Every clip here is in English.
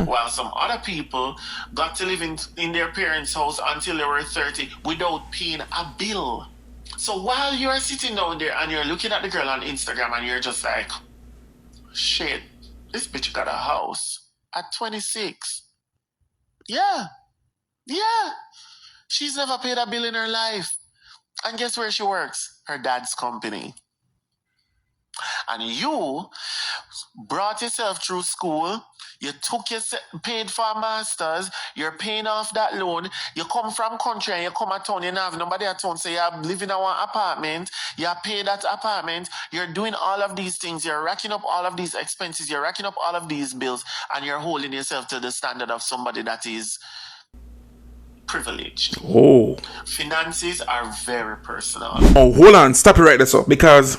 while some other people got to live in their parents' house until they were 30 without paying a bill. So while you're sitting down there and you're looking at the girl on Instagram and you're just like, shit, this bitch got a house at 26. Yeah, yeah. She's never paid a bill in her life. And guess where she works? Her dad's company. And you brought yourself through school. You took your paid for a master's. You're paying off that loan. You come from country and you come at town. You don't have nobody at town. So you're living in one apartment. You pay that apartment. You're doing all of these things. You're racking up all of these expenses. You're racking up all of these bills. And you're holding yourself to the standard of somebody that is privileged. Oh. Finances are very personal. Oh, hold on. Stop it right there, so. Because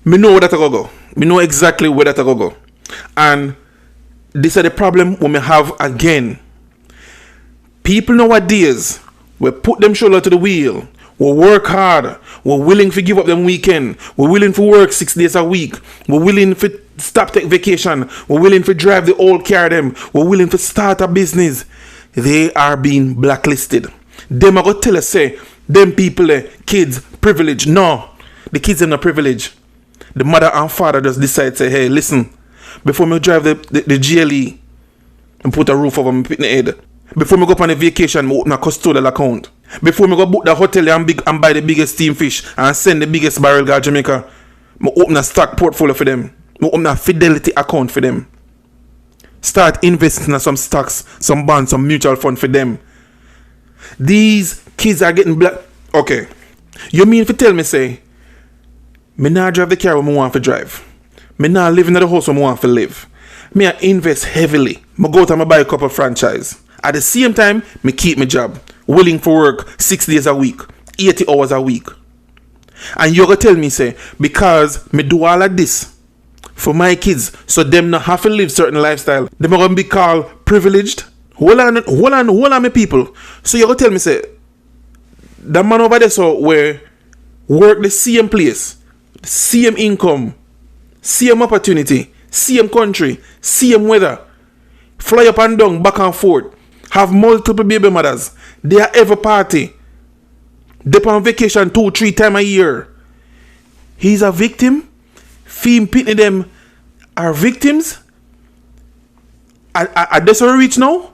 me know where that I go. Me know exactly where that I go. And this is the problem we may have again. People nowadays, we put them shoulder to the wheel. We work hard. We're willing to give up them weekend. We're willing to work 6 days a week. We're willing to stop take vacation. We're willing to drive the old car them. We're willing to start a business. They are being blacklisted. Them are going to tell us, say, them people, kids, privilege. No, the kids are not privileged. The mother and father just decide, say, hey, listen, before me drive the GLE and put a roof over my head, before me go up on a vacation, me open a custodial account. Before me go book the hotel and buy the biggest steam fish and send the biggest barrel to Jamaica, me open a stock portfolio for them. Me open a fidelity account for them. Start investing in some stocks, some bonds, some mutual fund for them. These kids are getting black. Okay. You mean to tell me, say, me not drive the car when I want to drive. Me not live in the house when I want to live. Me I invest heavily. Me go out and buy a couple franchise. At the same time, me keep my job. Willing for work 6 days a week, 80 hours a week. And you're going to tell me, say, because me do all of this for my kids, so them not have to live certain lifestyle, them are going to be called privileged. Hold on, my people. So you're going to tell me, say, the man over there, so where work the same place, same income, same opportunity, same country, same weather, fly up and down, back and forth, have multiple baby mothers, they are every party, they on vacation 2-3 times a year. He's a victim. Fame pitney them are victims. Are they so rich now?